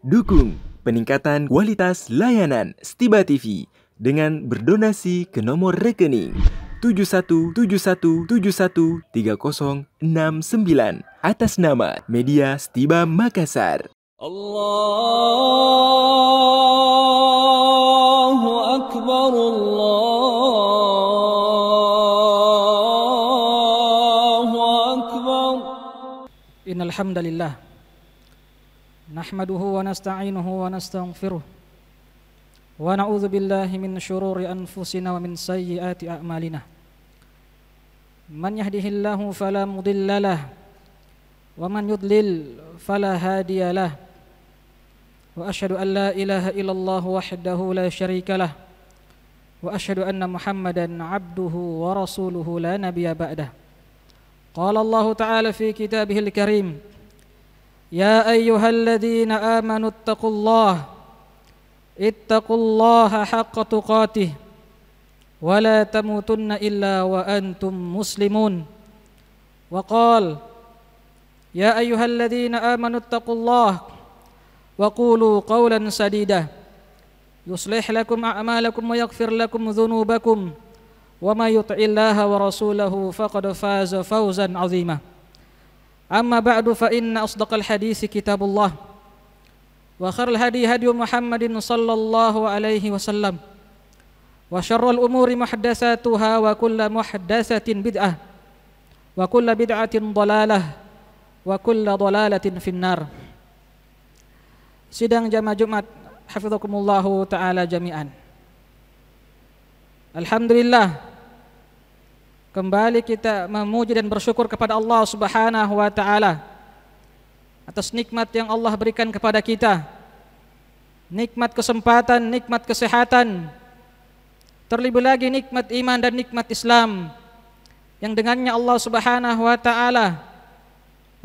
Dukung peningkatan kualitas layanan Stiba TV dengan berdonasi ke nomor rekening 7171713069 atas nama Media Stiba Makassar. Allahu Akbar, Allahu Akbar. Innal hamdalillah nahmaduhu wa nasta'inuhu wa nastaghfiruh wa na'udzu billahi min syururi anfusina wa min sayyiati a'malina. Man yahdihillahu fala mudhillalah wa man yudlil fala hadiyalah. Wa asyhadu an la ilaha illallah wahdahu la syarikalah wa asyhadu anna Muhammadan 'abduhu wa rasuluhu la nabiyya ba'dah. Qala Allah ta'ala fi kitabihil karim, ya ayyuhalladzina amanu ittaqullaha haqqa tuqatih wa la tamutunna illa wa antum muslimun. Wa qala ya ayyuhalladzina amanu ittaqullaha wa qulu qawlan sadida yuslih lakum a'malakum wa yaghfir lakum dhunubakum wa may yuti'illaha wa rasulahu faqad faza fawzan 'azima. Amma ba'du, fa inna asdaqal hadisi kitabullah wa khairal hadi hadi Muhammadin sallallahu alaihi wasallam wa syarrul umuri muhdatsatuha wa kullu muhdatsatin bid'ah wa kullu bid'atin dhalalah wa kullu dhalalatin finnar. Sidang jamaah Jumat hafizakumullahu taala jami'an. Alhamdulillah, kembali kita memuji dan bersyukur kepada Allah Subhanahu wa taala atas nikmat yang Allah berikan kepada kita. Nikmat kesempatan, nikmat kesehatan, terlebih lagi nikmat iman dan nikmat Islam yang dengannya Allah Subhanahu wa taala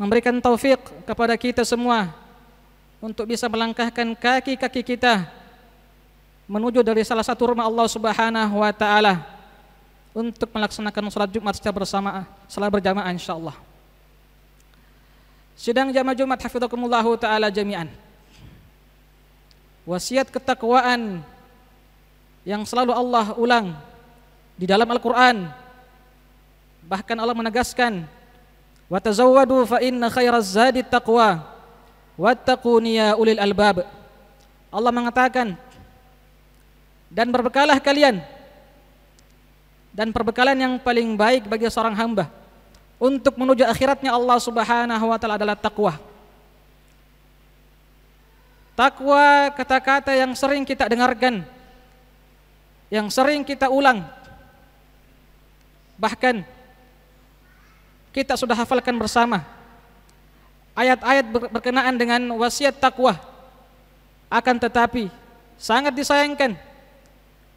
memberikan taufik kepada kita semua untuk bisa melangkahkan kaki-kaki kita menuju dari salah satu rumah Allah Subhanahu wa taala untuk melaksanakan salat Jumat secara berjamaah insyaallah. Sidang jamaah Jumat hafizakumullahu taala jami'an. Wasiat ketakwaan yang selalu Allah ulang di dalam Al-Qur'an. Bahkan Allah menegaskan, wa tazawwadu fa inna khairaz zadi taqwa wattaquni ya ulil albab. Allah mengatakan, dan berbekalah kalian, dan perbekalan yang paling baik bagi seorang hamba untuk menuju akhiratnya Allah Subhanahu wa taala adalah takwa. Takwa, kata-kata yang sering kita dengarkan, yang sering kita ulang, bahkan kita sudah hafalkan bersama ayat-ayat berkenaan dengan wasiat takwa. Akan tetapi sangat disayangkan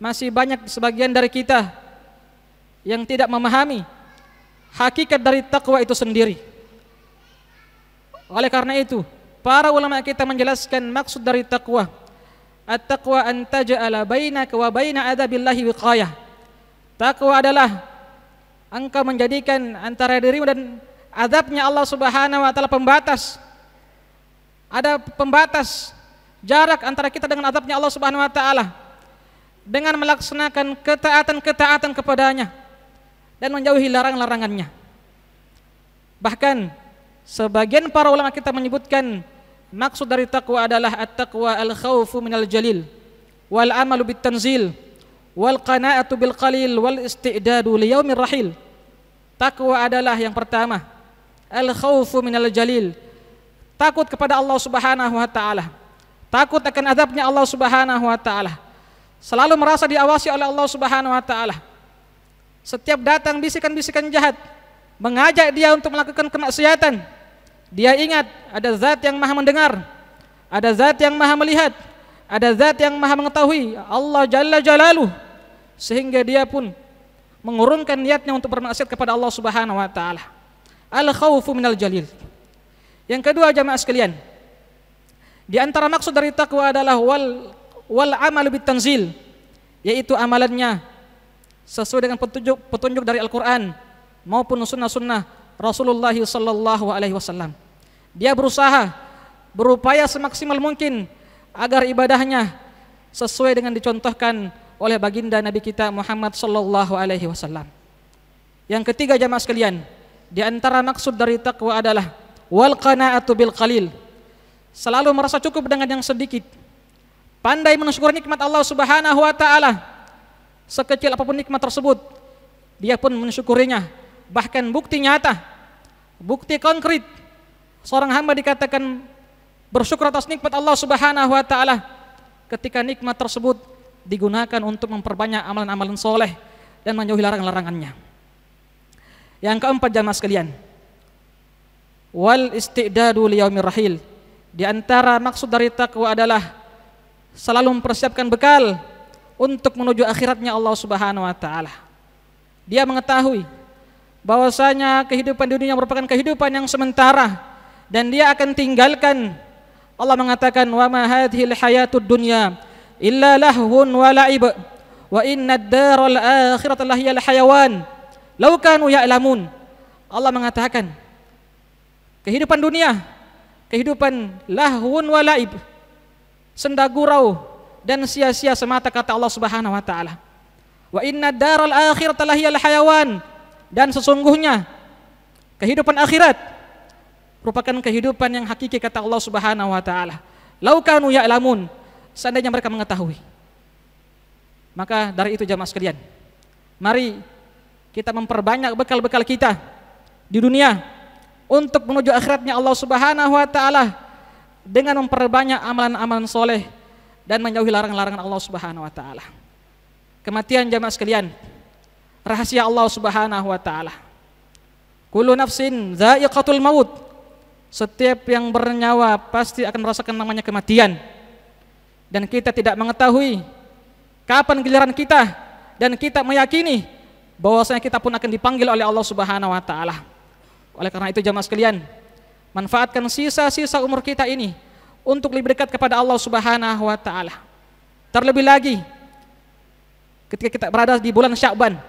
masih banyak sebagian dari kita yang tidak memahami hakikat dari takwa itu sendiri. Oleh karena itu, para ulama kita menjelaskan maksud dari takwa. At-taqwa an taj'ala bainaka wa baina adzabillahi wiqayah. Takwa adalah engkau menjadikan antara dirimu dan azabnya Allah Subhanahu wa taala pembatas. Ada pembatas jarak antara kita dengan azabnya Allah Subhanahu wa taala dengan melaksanakan ketaatan-ketaatan kepadanya dan menjauhi larangan-larangannya. Bahkan sebagian para ulama kita menyebutkan maksud dari takwa adalah at-taqwa al-khawfu minal jalil wal amalu bit tanzil wal qana'atu bil qalil wal isti'dadu li yaumir rahil. Takwa adalah yang pertama, al-khawfu minal jalil, takut kepada Allah Subhanahu wa taala, takut akan azabnya Allah Subhanahu wa taala, selalu merasa diawasi oleh Allah Subhanahu wa taala. Setiap datang bisikan-bisikan jahat mengajak dia untuk melakukan kemaksiatan, dia ingat ada zat yang maha mendengar, ada zat yang maha melihat, ada zat yang maha mengetahui, Allah Jalla Jalaluh, sehingga dia pun mengurungkan niatnya untuk bermaksiat kepada Allah Subhanahu wa taala. Al-khawfu minal jalil. Yang kedua jamaah sekalian, di antara maksud dari takwa adalah wal amalu bit tanzil, yaitu amalannya sesuai dengan petunjuk dari Al-Quran maupun sunnah-sunnah Rasulullah sallallahu alaihi wasallam. Dia berusaha berupaya semaksimal mungkin agar ibadahnya sesuai dengan dicontohkan oleh baginda Nabi kita Muhammad sallallahu alaihi wasallam. Yang ketiga jamaah sekalian, di antara maksud dari takwa adalah wal qanaatu bil qalil. Selalu merasa cukup dengan yang sedikit. Pandai mensyukuri nikmat Allah Subhanahu wa taala. Sekecil apapun nikmat tersebut, dia pun mensyukurinya. Bahkan bukti nyata, bukti konkret seorang hamba dikatakan bersyukur atas nikmat Allah Subhanahu wa taala ketika nikmat tersebut digunakan untuk memperbanyak amalan-amalan soleh dan menjauhi larangan-larangannya. Yang keempat jamaah sekalian, wal istidadu liyaumir rahil. Di antara maksud dari takwa adalah selalu mempersiapkan bekal untuk menuju akhiratnya Allah Subhanahu wa taala. Dia mengetahui bahwasanya kehidupan dunia merupakan kehidupan yang sementara dan dia akan tinggalkan. Allah mengatakan wa ma hadhil hayatud dunya illa lahwun wa la'ib wa innad daral akhirata lahiyal hayawan law kanu ya'lamun. Allah mengatakan kehidupan dunia, kehidupan lahwun wa la'ib, senda gurau dan sia-sia semata, kata Allah Subhanahu wa taala. Wa innad daral akhirata lahiyal hayawan, dan sesungguhnya kehidupan akhirat merupakan kehidupan yang hakiki, kata Allah Subhanahu wa taala. Lau kanu ya'lamun, seandainya mereka mengetahui. Maka dari itu jamaah sekalian, mari kita memperbanyak bekal-bekal kita di dunia untuk menuju akhiratnya Allah Subhanahu wa taala dengan memperbanyak amalan-amalan soleh dan menjauhi larangan-larangan Allah Subhanahu wa taala. Kematian jamaah sekalian, rahasia Allah Subhanahu wa taala. Kullu nafsin dha'iqatul maut. Setiap yang bernyawa pasti akan merasakan namanya kematian. Dan kita tidak mengetahui kapan giliran kita, dan kita meyakini bahwasanya kita pun akan dipanggil oleh Allah Subhanahu wa taala. Oleh karena itu jamaah sekalian, manfaatkan sisa-sisa umur kita ini untuk lebih dekat kepada Allah Subhanahu wa taala. Terlebih lagi ketika kita berada di bulan Sya'ban,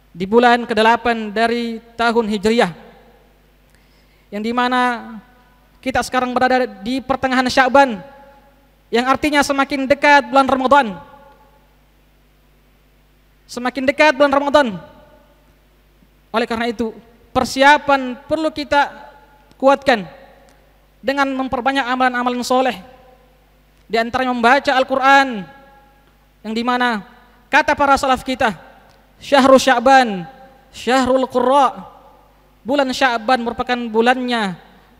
di bulan ke-8 dari tahun Hijriah, yang dimana kita sekarang berada di pertengahan Sya'ban, yang artinya semakin dekat bulan Ramadan. Semakin dekat bulan Ramadan. Oleh karena itu, persiapan perlu kita kuatkan dengan memperbanyak amalan-amalan soleh. Di antaranya membaca Al-Quran, yang dimana kata para salaf kita, Syahrul Sya'ban, Syahrul Qurra. Bulan Sya'ban merupakan bulannya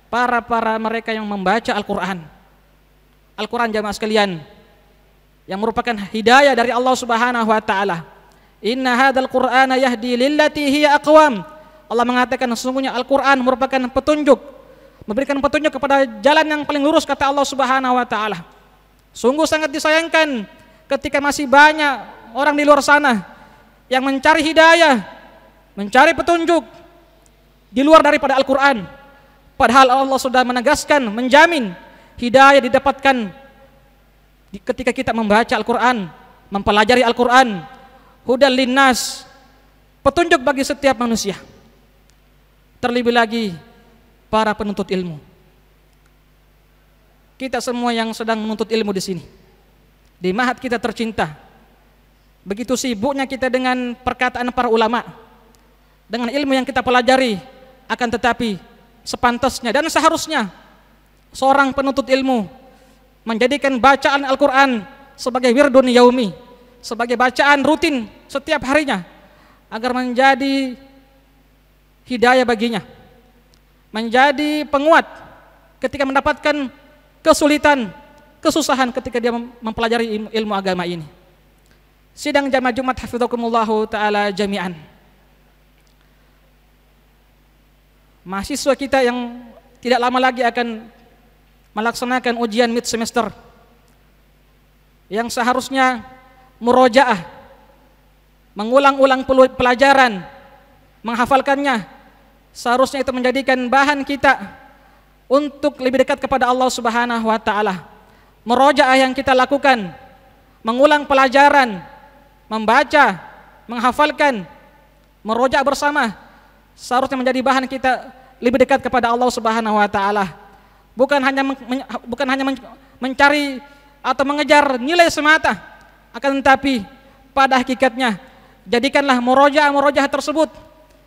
para mereka yang membaca Al-Quran. Al-Quran jamaah sekalian, yang merupakan hidayah dari Allah Subhanahu wa taala. Inna hadzal Qur'ana yahdi lillati hiya aqwam. Allah mengatakan sesungguhnya Al-Quran merupakan petunjuk, memberikan petunjuk kepada jalan yang paling lurus, kata Allah Subhanahu wa taala. Sungguh sangat disayangkan ketika masih banyak orang di luar sana yang mencari hidayah, mencari petunjuk di luar daripada Al-Quran. Padahal Allah sudah menegaskan, menjamin hidayah didapatkan ketika kita membaca Al-Quran, mempelajari Al-Quran. Hudal linnas, petunjuk bagi setiap manusia. Terlebih lagi para penuntut ilmu. Kita semua yang sedang menuntut ilmu di sini, di ma'had kita tercinta, begitu sibuknya kita dengan perkataan para ulama, dengan ilmu yang kita pelajari. Akan tetapi sepantasnya dan seharusnya seorang penuntut ilmu menjadikan bacaan Al-Quran sebagai wirdun yaumi, sebagai bacaan rutin setiap harinya, agar menjadi hidayah baginya, menjadi penguat ketika mendapatkan kesulitan, kesusahan ketika dia mempelajari ilmu agama ini. Sidang jamaah Jumat hafizakumullahu ta'ala jami'an. Mahasiswa kita yang tidak lama lagi akan melaksanakan ujian mid semester, yang seharusnya murojaah, mengulang-ulang pelajaran, menghafalkannya, seharusnya itu menjadikan bahan kita untuk lebih dekat kepada Allah Subhanahu wa taala. Murojaah yang kita lakukan, mengulang pelajaran, membaca, menghafalkan, murojaah bersama, seharusnya menjadi bahan kita lebih dekat kepada Allah Subhanahu wa taala. bukan hanya mencari atau mengejar nilai semata, akan tetapi pada hakikatnya jadikanlah murojaah tersebut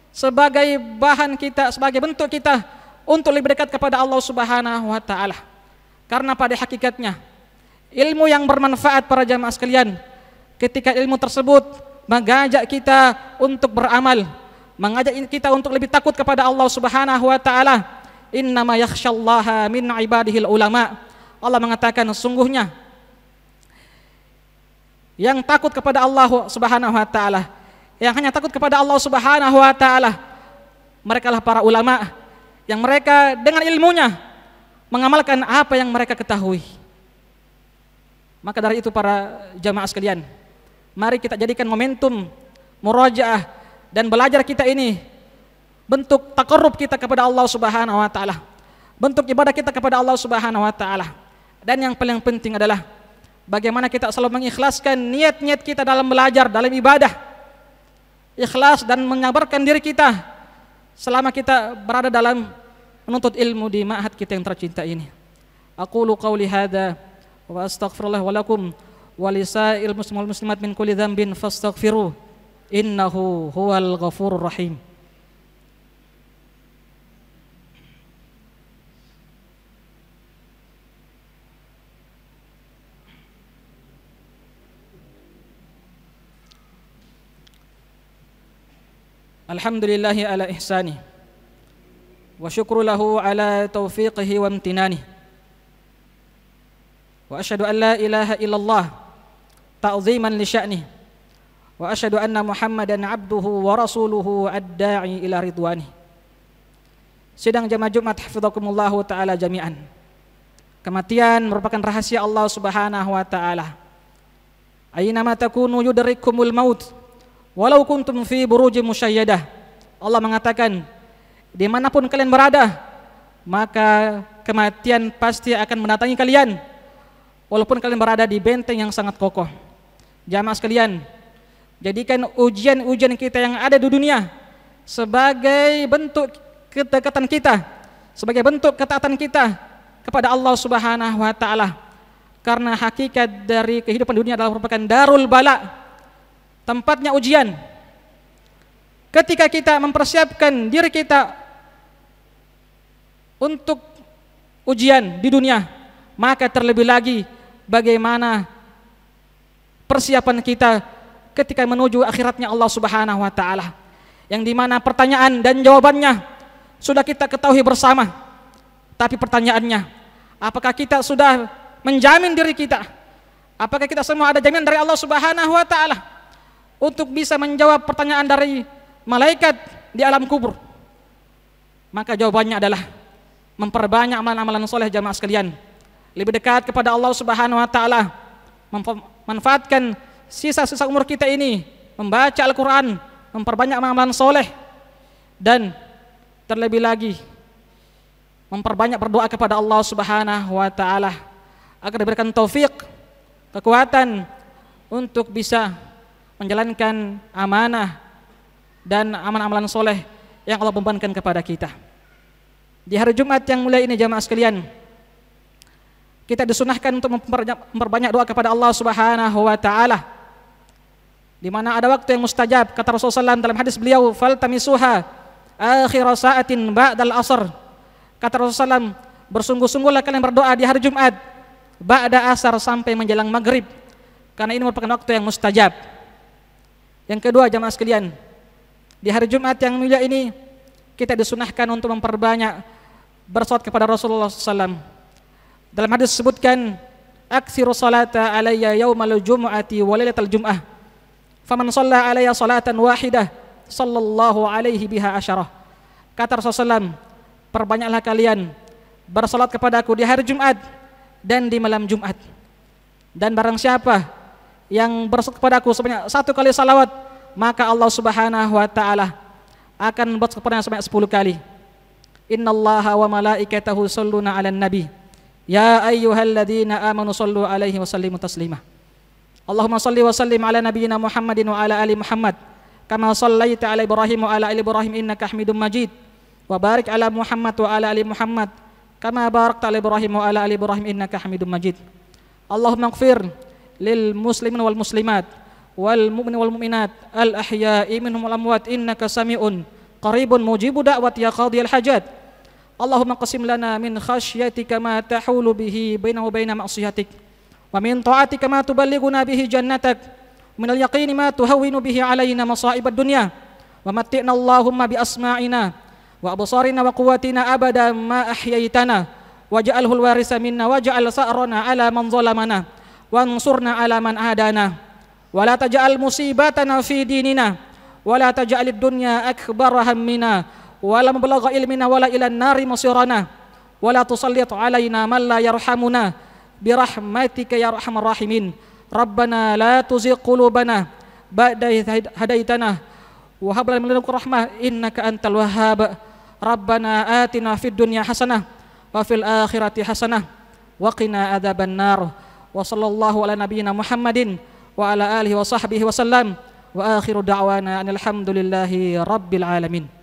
sebagai bahan kita, sebagai bentuk kita untuk lebih dekat kepada Allah Subhanahu wa taala. Karena pada hakikatnya ilmu yang bermanfaat para jamaah sekalian, ketika ilmu tersebut mengajak kita untuk beramal, mengajak kita untuk lebih takut kepada Allah Subhanahu wa taala. Innama yakhsyallaha min ibadihil ulama. Allah mengatakan sesungguhnya yang takut kepada Allah Subhanahu wa taala, yang hanya takut kepada Allah Subhanahu wa taala, merekalah para ulama yang mereka dengan ilmunya mengamalkan apa yang mereka ketahui. Maka dari itu para jamaah sekalian, mari kita jadikan momentum murajaah dan belajar kita ini bentuk taqarrub kita kepada Allah Subhanahu wa taala, bentuk ibadah kita kepada Allah Subhanahu wa taala. Dan yang paling penting adalah bagaimana kita selalu mengikhlaskan niat-niat kita dalam belajar, dalam ibadah. Ikhlas dan menyabarkan diri kita selama kita berada dalam menuntut ilmu di ma'had kita yang tercinta ini. Aqulu qawli hadza wa astaghfirullah wa lakum wa lisairil muslimin wal muslimat min kulli dhanbin fastaghfiruh innahu huwal ghafurur rahim. Alhamdulillahi ala ihsani wa syukru lahu ala taufiqihi wa amtinani wa asyhadu an la ilaha illallah ta'ziman li sya'ni wa asyhadu anna Muhammadan abduhu wa rasuluhu ad-da'i ila ridwani. Sidang jamaah Jumat hafizakumullahu ta'ala jami'an. Kematian merupakan rahasia Allah Subhanahu wa ta'ala. Aynama takunu yudrikumul maut walau kuntum fi burujin musyayyadah. Allah mengatakan, dimanapun kalian berada, maka kematian pasti akan mendatangi kalian, walaupun kalian berada di benteng yang sangat kokoh. Jamaah sekalian, jadikan ujian-ujian kita yang ada di dunia sebagai bentuk kedekatan kita, sebagai bentuk ketaatan kita kepada Allah Subhanahu wa taala. Karena hakikat dari kehidupan dunia adalah merupakan darul bala, tempatnya ujian. Ketika kita mempersiapkan diri kita untuk ujian di dunia, maka terlebih lagi bagaimana persiapan kita ketika menuju akhiratnya Allah Subhanahu wa taala, yang dimana pertanyaan dan jawabannya sudah kita ketahui bersama. Tapi pertanyaannya, apakah kita sudah menjamin diri kita? Apakah kita semua ada jaminan dari Allah Subhanahu wa taala untuk bisa menjawab pertanyaan dari malaikat di alam kubur? Maka jawabannya adalah memperbanyak amalan-amalan soleh jamaah sekalian, lebih dekat kepada Allah Subhanahu wa taala, memanfaatkan sisa-sisa umur kita ini membaca Al-Quran, memperbanyak amalan soleh, dan terlebih lagi memperbanyak berdoa kepada Allah Subhanahu wa taala agar diberikan taufik, kekuatan untuk bisa menjalankan amanah dan amalan-amalan soleh yang Allah bebankan kepada kita. Di hari Jumat yang mulia ini jamaah sekalian, kita disunahkan untuk memperbanyak doa kepada Allah Subhanahu wa taala, di mana ada waktu yang mustajab. Kata Rasulullah SAW dalam hadis beliau, faltamisuha akhir sa'atin ba'dal asr. Kata Rasulullah SAW, bersungguh-sungguhlah kalian berdoa di hari Jumat ba'da asar sampai menjelang maghrib, karena ini merupakan waktu yang mustajab. Yang kedua jamaah sekalian, di hari Jumat yang mulia ini kita disunahkan untuk memperbanyak bersolawat kepada Rasulullah SAW. Dalam hadis disebutkan, aksiru salata alayya yawmal jum'ati wa lailatal jum'ah, faman shalla alayya salatan wahidah sallallahu alaihi biha asyarah. Kata Rasulullah SAW, perbanyaklah kalian bersalat kepadaku di hari Jumat dan di malam Jumat, dan barang siapa yang bersalat kepadaku sebanyak 1 kali salawat, maka Allah Subhanahu wa taala akan bersalat kepadanya sebanyak 10 kali. Innallaha wa malaikatahu shalluna 'alan nabi ya ayyuhalladzina amanu shallu 'alaihi wa sallimu taslima. Allahumma shalli wa sallim 'ala nabiyyina Muhammadin wa 'ala ali Muhammad kama shallaita 'ala Ibrahim wa 'ala ali Ibrahim innaka Hamidum Majid, wa barik 'ala Muhammad wa 'ala ali Muhammad كما باركت على إبراهيم وعلى آل إبراهيم إنك حميد مجيد. اللهم اغفر للمسلمين والمسلمات والمؤمنين والمؤمنات الأحياء منهم والأموات إنك سميع قريب مجيب دعوة يا قاضي الحاجات. اللهم قسم لنا من خشيتك ما تحول به بيننا وبين معصيتك ومن طاعتك ما تبلغنا به جنتك ومن اليقين ما تهون به علينا مصائب الدنيا ومتعنا اللهم بأسماعنا وأبصارنا وقواتنا أبدا ما أحييتنا واجعله الوارث منا واجعل ثأرنا على من ظلمنا وانصرنا على من عادانا ولا تجعل مصيبتنا في ديننا ولا تجعل الدنيا أكبر همنا ولا مبلغ علمنا ولا إلى النار مصيرنا ولا تسلط علينا من لا يرحمنا برحمتك يا أرحم الراحمين. ربنا لا تزغ قلوبنا بعد إذ هديتنا وهب لنا من لدنك رحمة إنك أنت الوهاب. ربنا آتنا في الدنيا حسنة وفي الآخرة حسنة وقنا عذاب النار. وصلى الله على نبينا محمد وعلى آله وصحبه وسلم وآخر دعوانا أن الحمد لله رب العالمين.